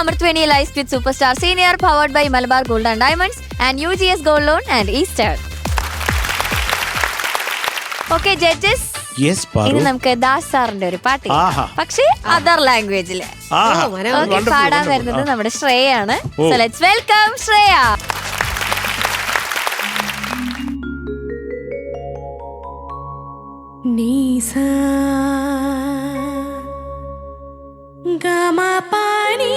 Amarthveni Live with Superstar Senior powered by Malabar Gold and Diamonds and UGS Gold Loan and Easter. Okay, judges. Yes, ഇനി നമുക്ക് ദാസ് സാറിന്റെ ഒരു പാട്ട് പക്ഷേ other ലാംഗ്വേജില് പാടാൻ വരുന്നത് നമ്മുടെ ശ്രേയാണ്. So let's welcome Shreya. നീസാ ഗമ പാനി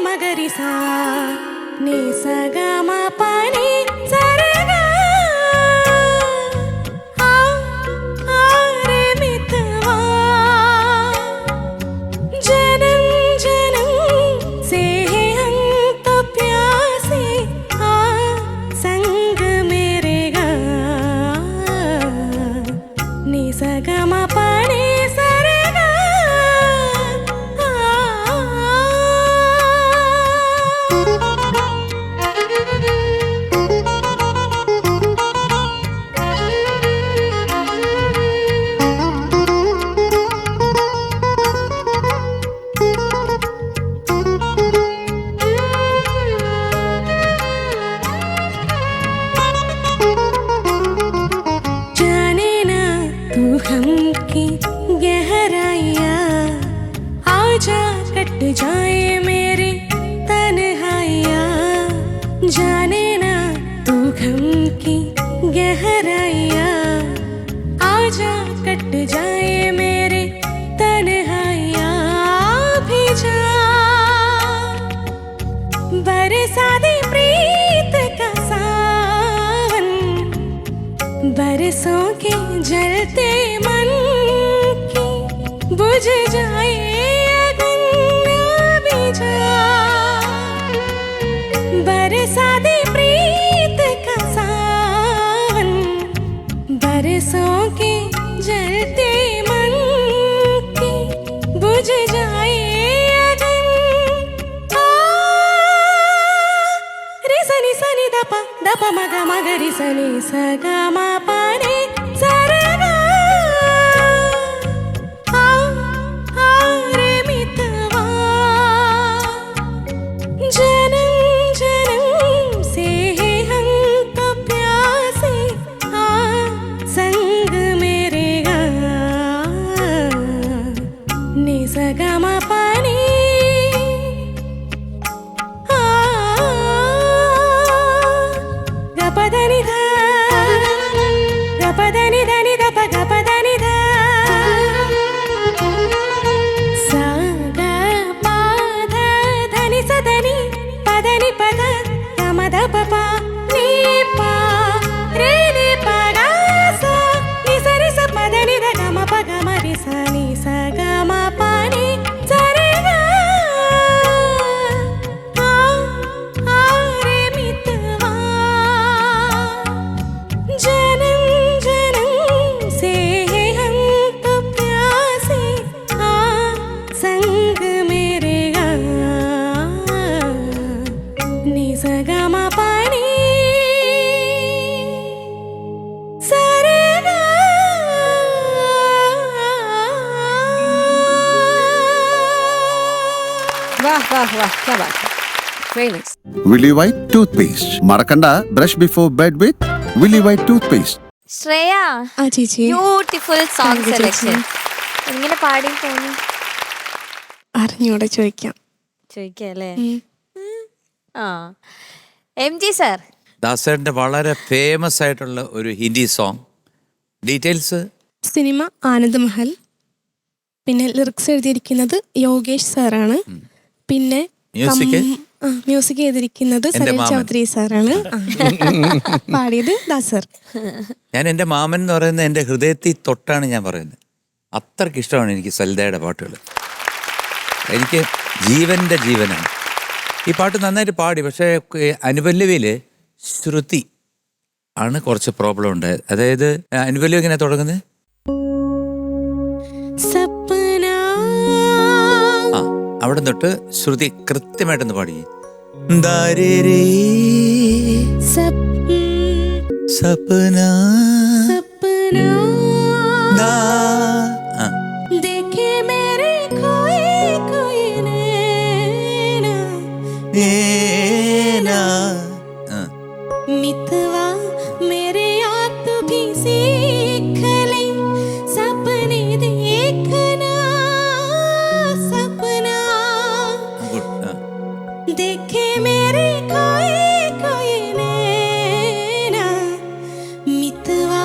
Magarisa, ni sagama pani sarega, re mitwa, janam janam se hum to pyase, sang merega, ni sagama pani sarega. Cut जाए मेरी तन्हाइया, जाने ना तू गम की गहराइया, आजा कट जाए मेरी तन्हाइया भी जा बरसा दे प्रीत का सावन, बरसों के जलते मन की बुझ जाए बरसा दे प्रीत का सावन, बरसों के जलते मन की बुझ जाए अगन। रे सनी सनी दपा दपा मगा मगा रे सनी सगा मा पाने सरगा, रे मितवा जनम sagama pani gapadani dha da pa pa ni pa re ni pa ga sa ni sa re sa pa da ni da ga ma pa ga ma re sa ni sa ga ma pa ni sa re ga a re mitwa janam janam se hum to प्यासे आ संग मेरे गा ni sa ga ma pa ni sa re ga वाह वाह वाह क्या बात है very nice Willy White toothpaste. Marakanda, brush before bed with Willy White toothpaste. Shreya ആ ചേച്ചി beautiful song Thank you, selection എങ്ങനെ പാടി തോന്നി അറിഞ്ഞൂടെ ചോദിക്കാം ചോദിക്കല്ലേ ആ MG സർ ദാസേട്ടൻ്റെ വളരെ ഫേമസ് ആയിട്ടുള്ള ഒരു Hindi song details. Cinema Anand Mahal, പിന്നെ ലിറിക്സ് എഴുതിയിരിക്കുന്നത് യോഗേഷ് സാറാണ്, പിന്നെ മ്യൂസിക് മ്യൂസിക് ചെയ്തിരിക്കുന്നത് എൻ്റെ സലിൽ മാമൻ. ചൗധരി സാറാണ്, പാടിയത് ദാസർ. ഞാൻ എൻ്റെ മാമൻ എന്ന് പറയുന്നത് എൻ്റെ ഹൃദയത്തിൽ തൊട്ടാണ് ഞാൻ പറയുന്നത്. അത്രയ്ക്ക് ഇഷ്ടമാണ് എനിക്ക് സലിതയുടെ പാട്ടുകൾ. എനിക്ക് ജീവൻ്റെ ജീവനാണ്. ഈ പാട്ട് നന്നായിട്ട് പാടി, പക്ഷേ അനുപല്ലവിയിൽ ശ്രുതി ആണ് കുറച്ച് പ്രോബ്ലം ഉണ്ടായത്. അതായത് അനുപല്ലവി എങ്ങനെ തുടങ്ങുന്നത്? ആ അവിടെ തൊട്ട് ശ്രുതി കൃത്യമായിട്ടൊന്ന് പാടി. ദാരേരേ സപ്ന ദാ. ആ. ഏനാ. ആ. मितवा मेरे आप भी सीख ले सपने देखना सपना Good. ആ. देखे मेरे कोई कोई नैना मितवा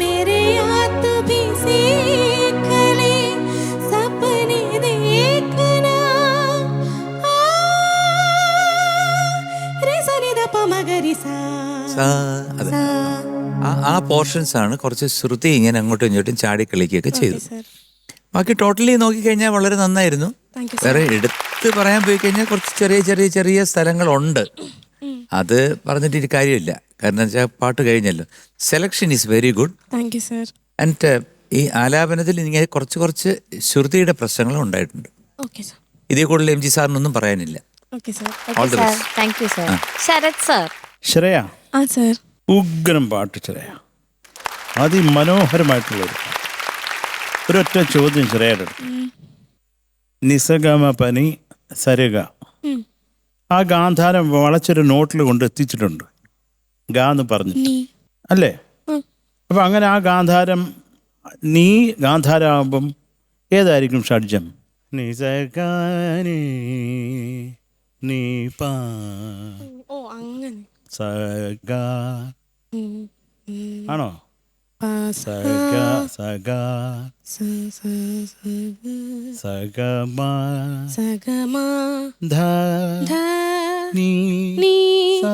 मेरे आप भी सीख ले सपने देखना रे सा नि दा pa ma ga ri sa അത് ആ പോർഷൻസ് ആണ് കുറച്ച് ശ്രുതി ഇങ്ങനെ അങ്ങോട്ടും ഇങ്ങോട്ടും ചാടി കളിക്കുകയൊക്കെ ചെയ്തു. ബാക്കി ടോട്ടലി നോക്കിക്കഴിഞ്ഞാൽ വളരെ നന്നായിരുന്നു. വേറെ എടുത്ത് പറയാൻ പോയി കഴിഞ്ഞാൽ കുറച്ച് ചെറിയ ചെറിയ ചെറിയ സ്ഥലങ്ങളുണ്ട്. അത് പറഞ്ഞിട്ട് ഒരു കാര്യമില്ല, കാരണം വെച്ചാൽ പാട്ട് കഴിഞ്ഞല്ലോ. Selection is very good. Thank you sir. And ഈ ആലാപനത്തിൽ ഇങ്ങനെ കുറച്ച് കുറച്ച് ശ്രുതിയുടെ പ്രശ്നങ്ങളും ഉണ്ടായിട്ടുണ്ട്. Okay sir. ഇതേ കൂടുതൽ MG സാറിനൊന്നും പറയാനില്ല. Okay sir. All the best. Thank you sir. Sarath sir Shreya ആ സർ. ഉഗ്രം പാട്ട് ശ്രേയ, അതിമനോഹരമായിട്ടുള്ളൊരു പാട്ട്. ഒരൊറ്റ ചോദ്യം ശ്രേയയുടെ അടുത്ത്. നിസഗമ പനി സരഗ, ആ ഗാന്ധാരം വളച്ചൊരു നോട്ടിൽ കൊണ്ട് എത്തിച്ചിട്ടുണ്ട്, ഗാ എന്ന് പറഞ്ഞു അല്ലേ? അപ്പം അങ്ങനെ ആ ഗാന്ധാരം നീ ഗാന്ധാരമാകുമ്പം ഏതായിരിക്കും ഷഡ്ജം? നിസഗാനി നീ പാ ഓ അങ്ങനെ സഗ ആണോ? സഗ സഗ സഗമ സഗമ ധ ധ നീ നീ സ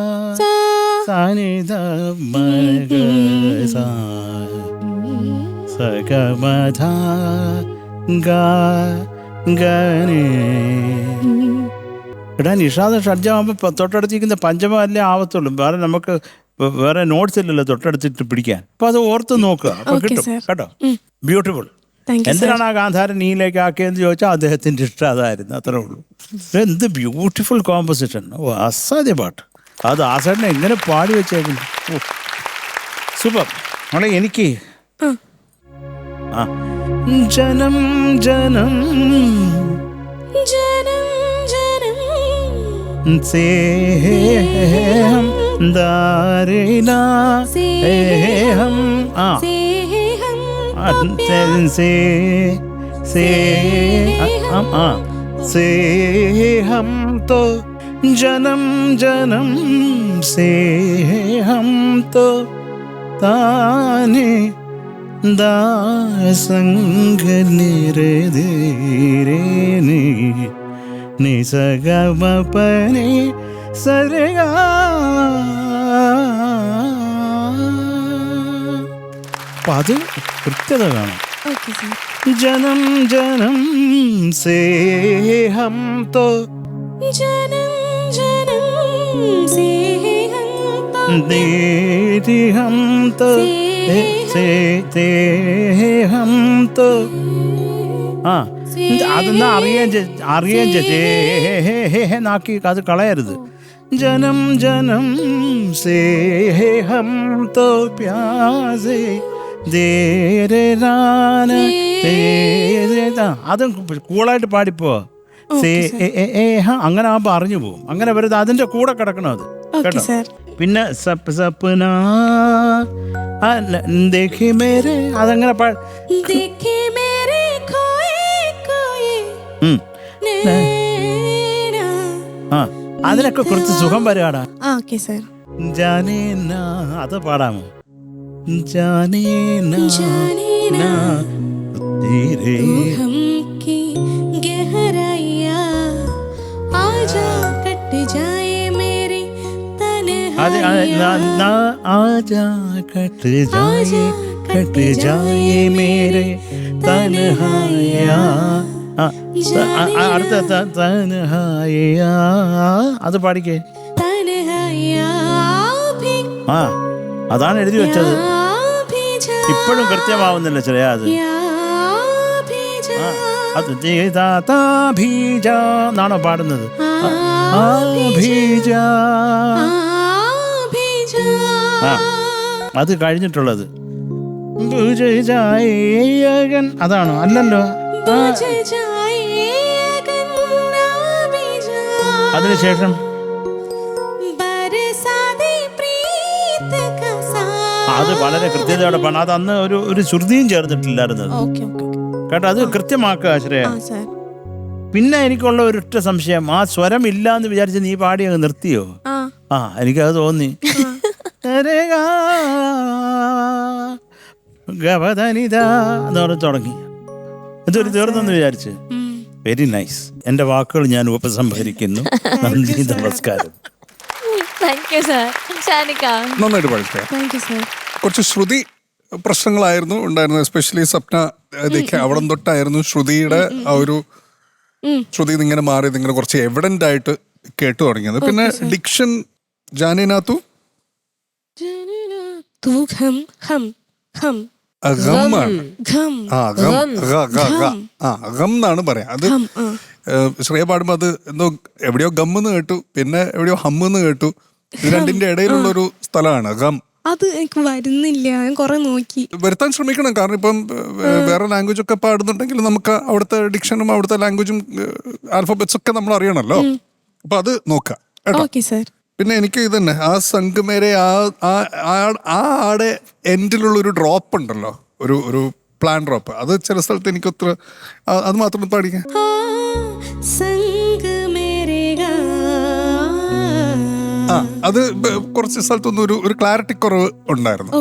സ സാനി ധ മഗ സ സഗമ ധ ഗ ഗനി. എടാ നിഷാദ ഷഡ്ജമാകുമ്പോൾ തൊട്ടടുത്തിരിക്കുന്ന പഞ്ചമ അല്ലേ ആവത്തുള്ളൂ, വേറെ നമുക്ക് വേറെ നോട്ട്സ് ഇല്ലല്ലോ തൊട്ടടുത്തിട്ട് പിടിക്കാൻ. അപ്പോൾ അത് ഓർത്ത് നോക്കുക, അപ്പോൾ കിട്ടും കേട്ടോ. ബ്യൂട്ടിഫുൾ. എന്തിനാണ് ആ ഗാന്ധാരൻ നീയിലേക്ക് ആക്കിയതെന്ന് ചോദിച്ചാൽ അദ്ദേഹത്തിൻ്റെ ഇഷ്ടം അതായിരുന്നു, അത്രേ ഉള്ളൂ. എന്ത് ബ്യൂട്ടിഫുൾ കോമ്പോസിഷൻ. ഓ അസാധ്യ പാട്ട്. അത് ആസാദിനെ എങ്ങനെ പാടി വെച്ചേക്കുന്നു. ഓ സൂപ്പർ. നമ്മളെ എനിക്ക് ആ ജനം ജനം ജനം ജനം സേഹം ദാരിനാ സേഹം ആ സേഹം സേ സേഹം ആ സേഹം തോ ജനം ജനം സേഹം തോ താനെ ദാസംഗ നിരധീരേ നിസഗമ പനി സരഗ അപ്പൊ അത് കൃത്യത കാണും. Okay sir. ജനം ജനം സേ ഹം തോ ജനം ജനം സേ ഹം തോ ദേരി ഹം തോ സേ ഹം തോ. ആ അതെന്നാ അറിയാൻ നാക്കി അത് കളയരുത്. ജനം ജനം സേ ഹം തോ പ്യാസേ അതും കൂളായിട്ട് പാടിപ്പോ. അങ്ങനെ ആകുമ്പോ അറിഞ്ഞു പോകും. അങ്ങനെ വരുന്നത് അതിന്റെ കൂടെ കിടക്കണം അത് കേട്ടോ. പിന്നെ സപ്ന ദേഖി മേരെ അതങ്ങനെ അതിനൊക്കെ കുറച്ച് സുഖം വരാടാ. ജാനേ നാ അത് പാടാമോ? जाने ना तेरे हमकी गहराइया आजा कट जाए मेरी तन्हाइया आजा कट जाए मेरे तन्हाइया. അടുത്ത തൻഹായിയാ അത് പാടിക്കേ. ആ അതാണ് എഴുതി വെച്ചത്. ഇപ്പോഴും കൃത്യമാവുന്നില്ല ശ്രേയ അത്. അത് എന്നാണോ പാടുന്നത്? അത് കഴിഞ്ഞിട്ടുള്ളത് അതാണോ? അല്ലല്ലോ. അതിനുശേഷം അത് വളരെ കൃത്യതയോടെ പാടാം. അത് അന്ന് ഒരു ശ്രുതിയും ചേർന്നിട്ടില്ലായിരുന്നത് കേട്ടോ. അത് കൃത്യമാക്കുക ശ്രേയ. പിന്നെ എനിക്കുള്ള ഒരൊറ്റ സംശയം, ആ സ്വരം ഇല്ല എന്ന് വിചാരിച്ച് നീ പാടി അങ്ങ് നിർത്തിയോ? എനിക്കത് തോന്നി. ഗവധനിത എന്ന് തുടങ്ങി ഇതൊരു തീർന്നെന്ന് വിചാരിച്ച്. Very nice. എന്റെ വാക്കുകൾ ഞാൻ ഉപസംഹരിക്കുന്നു. നന്ദി, നമസ്കാരം. നന്നായിട്ട് പഠിച്ചേ. കുറച്ച് ശ്രുതി പ്രശ്നങ്ങളായിരുന്നു ഉണ്ടായിരുന്നത്. എസ്പെഷ്യലി സ്വപ്ന അവിടെ തൊട്ടായിരുന്നു ശ്രുതിയുടെ ആ ഒരു ശ്രുതി ഇങ്ങനെ മാറിയത്, ഇങ്ങനെ കുറച്ച് എവിഡന്റ് ആയിട്ട് കേട്ടു തുടങ്ങിയത്. പിന്നെ ഡിക്ഷൻ ജാനിനാത്തു എന്നാണ് പറയാ. അത് ശ്രേയ പാടുമ്പോ അത് എന്തോ എവിടെയോ ഗമ്മെന്ന് കേട്ടു, പിന്നെ എവിടെയോ ഹമ്മെന്ന് കേട്ടു. ഇത് രണ്ടിന്റെ ഇടയിലുള്ള ഒരു സ്ഥലമാണ് ഗം. അത് എനിക്ക് വരുന്നില്ല, ഞാൻ കുറെ നോക്കി. വരുത്താൻ ശ്രമിക്കണം. കാരണം ഇപ്പം വേറെ ലാംഗ്വേജ് ഒക്കെ പാടുന്നുണ്ടെങ്കിൽ നമുക്ക് അവിടുത്തെ ഡിക്ഷനും അവിടുത്തെ ലാംഗ്വേജും ആൽഫബറ്റ്സ് ഒക്കെ നമ്മൾ അറിയണമല്ലോ. അപ്പൊ അത് നോക്കാം കേട്ടോ. പിന്നെ എനിക്ക് ഇത് തന്നെ ആ സംഘമേരെ ആടെ എൻഡിലുള്ള ഒരു ഡ്രോപ്പ് ഉണ്ടല്ലോ, ഒരു പ്ലാൻ ഡ്രോപ്പ്, അത് ചില സ്ഥലത്ത് എനിക്ക് ഒത്ര അത് മാത്രം പാടിക്കാം. അത് കുറച്ച് സ്ഥലത്തൊന്നും ഒരു ക്ലാരിറ്റി കുറവ് ഉണ്ടായിരുന്നു.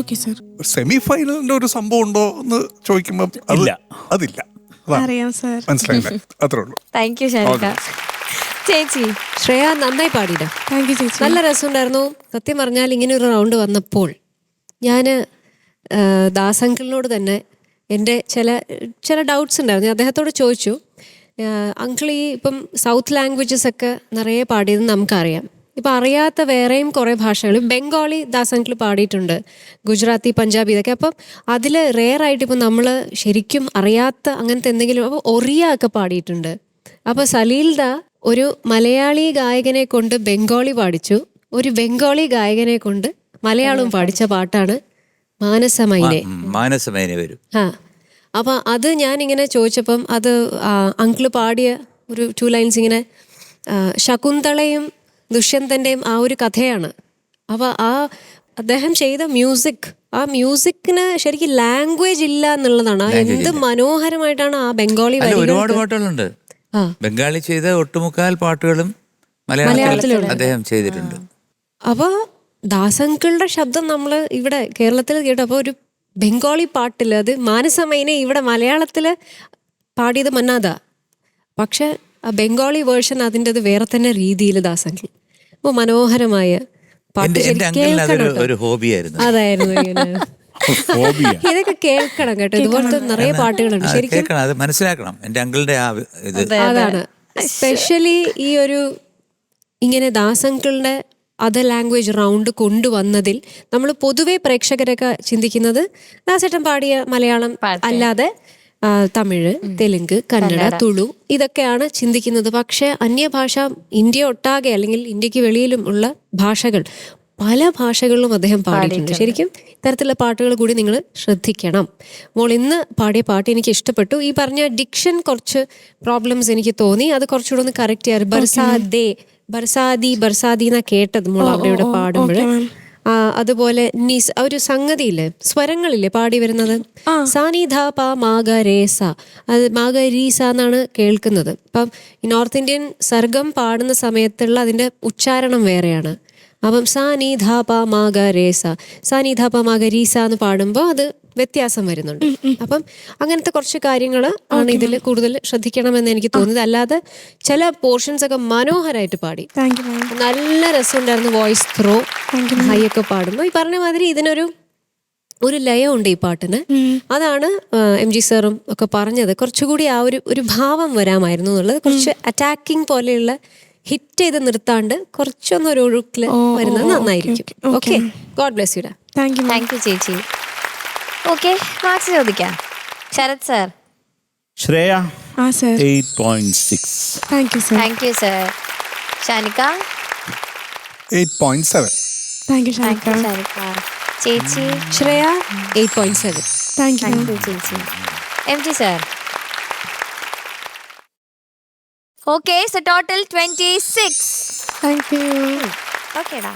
സെമി ഫൈനലിന്റെ ഒരു സംഭവം ഉണ്ടോ എന്ന് ചോദിക്കുമ്പോ അതില്ല. മനസ്സിലായില്ലേ? അത്രേ ഉള്ളൂ. ചേച്ചി ശ്രേയ നന്നായി പാടിയില്ല. നല്ല രസമുണ്ടായിരുന്നു. സത്യം പറഞ്ഞാൽ ഇങ്ങനെ ഒരു റൗണ്ട് വന്നപ്പോൾ ഞാൻ ദാസങ്കിളിനോട് തന്നെ എൻ്റെ ചില ഡൗട്ട്സ് ഉണ്ടായിരുന്നു. അദ്ദേഹത്തോട് ചോദിച്ചു, അങ്കിൾ ഈ ഇപ്പം സൗത്ത് ലാംഗ്വേജസ് ഒക്കെ നിറയെ പാടിയതെന്ന് നമുക്കറിയാം. ഇപ്പം അറിയാത്ത വേറെയും കുറേ ഭാഷകൾ, ബംഗാളി ദാസങ്കിൾ പാടിയിട്ടുണ്ട്, ഗുജറാത്തി, പഞ്ചാബി, ഇതൊക്കെ. അപ്പം അതിൽ റെയറായിട്ട് ഇപ്പം നമ്മൾ ശരിക്കും അറിയാത്ത അങ്ങനത്തെ എന്തെങ്കിലും, അപ്പോൾ ഒറിയ ഒക്കെ പാടിയിട്ടുണ്ട്. അപ്പോൾ സലീൽദ ഒരു മലയാളി ഗായകനെ കൊണ്ട് ബംഗാളി പാടിച്ചു, ഒരു ബംഗാളി ഗായകനെ കൊണ്ട് മലയാളം പാടിച്ച പാട്ടാണ് മാനസമൈനെ വരും. അപ്പൊ അത് ഞാനിങ്ങനെ ചോദിച്ചപ്പം അത് അങ്കിള് പാടിയ ഒരു 2 ലൈൻസ് ഇങ്ങനെ ശകുന്തളയും ദുഷ്യന്തന്റെയും ആ ഒരു കഥയാണ്. അപ്പൊ അദ്ദേഹം ചെയ്ത ആ മ്യൂസിക്കിന് ശരിക്കും ലാംഗ്വേജ് ഇല്ല എന്നുള്ളതാണ്. എന്ത് മനോഹരമായിട്ടാണ് ആ ബംഗാളി ഒരുപാട് പാട്ടുകളുണ്ട്. ബംഗാളി ചെയ്ത ഒട്ടുമുക്കാൽ പാട്ടുകളും മലയാളത്തിലും അദ്ദേഹം ചെയ്തിട്ടുണ്ട്. അപ്പൊ ദാസങ്കിളുടെ ശബ്ദം നമ്മൾ ഇവിടെ കേരളത്തിൽ കേട്ടപ്പോൾ ഒരു ബംഗാളി പാട്ടിൽ, അത് മാനസമൈനെ ഇവിടെ മലയാളത്തിൽ പാടിയത് മന്നാദ, പക്ഷെ ആ ബംഗാളി വേർഷൻ അതിൻ്റെ അത് വേറെ തന്നെ രീതിയിൽ ദാസങ്കിൾ മനോഹരമായ പാട്ട്. എന്റെ ശരിക്കും അങ്കിളിന് കേൾക്കണം അതൊരു കേട്ടോ. ഒരു ഹോബിയായിരുന്നു. അതായിരുന്നു ഇങ്ങനെ. ഇതൊക്കെ കേൾക്കണം കേട്ടോ, ഇതുപോലത്തെ നിറയെ പാട്ടുകളുണ്ട് ശരിക്കും. കേൾക്കണം, അത് മനസ്സിലാക്കണം. എന്റെ അങ്കിളിന്റെ ആ ഇത് അതാണ് സ്പെഷ്യലി ഈ ഒരു ഇങ്ങനെ ദാസങ്കളുടെ അതർ ലാംഗ്വേജ് റൗണ്ട് കൊണ്ടുവന്നതിൽ നമ്മൾ പൊതുവെ പ്രേക്ഷകരൊക്കെ ചിന്തിക്കുന്നത് ദാസേട്ടൻ പാടിയ മലയാളം അല്ലാതെ തമിഴ്, തെലുങ്ക്, കന്നഡ, തുളു ഇതൊക്കെയാണ് ചിന്തിക്കുന്നത്. പക്ഷെ അന്യഭാഷ ഇന്ത്യ ഒട്ടാകെ അല്ലെങ്കിൽ ഇന്ത്യക്ക് വെളിയിലും ഉള്ള ഭാഷകൾ, പല ഭാഷകളിലും അദ്ദേഹം പാടിയിട്ടുണ്ട്. ശരിക്കും ഇത്തരത്തിലുള്ള പാട്ടുകൾ കൂടി നിങ്ങൾ ശ്രദ്ധിക്കണം. മോൾ ഇന്ന് പാടിയ പാട്ട് എനിക്ക് ഇഷ്ടപ്പെട്ടു. ഈ പറഞ്ഞ ഡിക്ഷൻ കുറച്ച് പ്രോബ്ലംസ് എനിക്ക് തോന്നി, അത് കുറച്ചുകൂടെ ഒന്ന് കറക്റ്റ് ചെയ്യാറ്. ബർസാദി എന്നാ കേട്ടത് മോൾ അവിടെ ഇവിടെ പാടുമ്പോൾ. അതുപോലെ ഒരു സംഗതിയില്ലേ, സ്വരങ്ങളില്ലേ പാടി വരുന്നത്, സാനിധ പ മാഗരേസ, അത് മാഗരീസ എന്നാണ് കേൾക്കുന്നത്. ഇപ്പം ഈ നോർത്ത് ഇന്ത്യൻ സർഗം പാടുന്ന സമയത്തുള്ള അതിന്റെ ഉച്ചാരണം വേറെയാണ്. അപ്പം സാനിധാപ മാഗരേസ, സാനിധാപ മാഗരീസ എന്ന് പാടുമ്പോൾ അത് വ്യത്യാസം വരുന്നുണ്ട്. അപ്പം അങ്ങനത്തെ കുറച്ച് കാര്യങ്ങൾ ആണ് ഇതിൽ കൂടുതൽ ശ്രദ്ധിക്കണമെന്ന് എനിക്ക് തോന്നിയത്. അല്ലാതെ ചില പോർഷൻസ് ഒക്കെ മനോഹരമായിട്ട് പാടി, നല്ല രസമുണ്ടായിരുന്നു. വോയിസ് ത്രോ ഹൈ ഒക്കെ പാടുമ്പോൾ ഈ പറഞ്ഞ മാതിരി ഇതിനൊരു ലയമുണ്ട് ഈ പാട്ടിന്. അതാണ് MG സാറും ഒക്കെ പറഞ്ഞത്, കുറച്ചുകൂടി ആ ഒരു ഭാവം വരാമായിരുന്നു എന്നുള്ളത്. കുറച്ച് അറ്റാക്കിംഗ് പോലെയുള്ള ഹിറ്റ് ചെയ്ത് നിർത്താണ്ട് കുറച്ചൊന്നൊരു ഒഴുക്കില് വരുന്നത് നന്നായിരിക്കും. Okay, God bless you. Thank you ചേച്ചി. ഓക്കെ, മാർക്സ് ചോദിക്കാം. Sarath sir. Shreya 8.6. Thank you sir. Shanika 8.7. Shanika. ചേച്ചി ശ്രേയ 8.7. താങ്ക് യു ചേച്ചി. MG sir. Okay, so total 26. Thank you. Okay, da.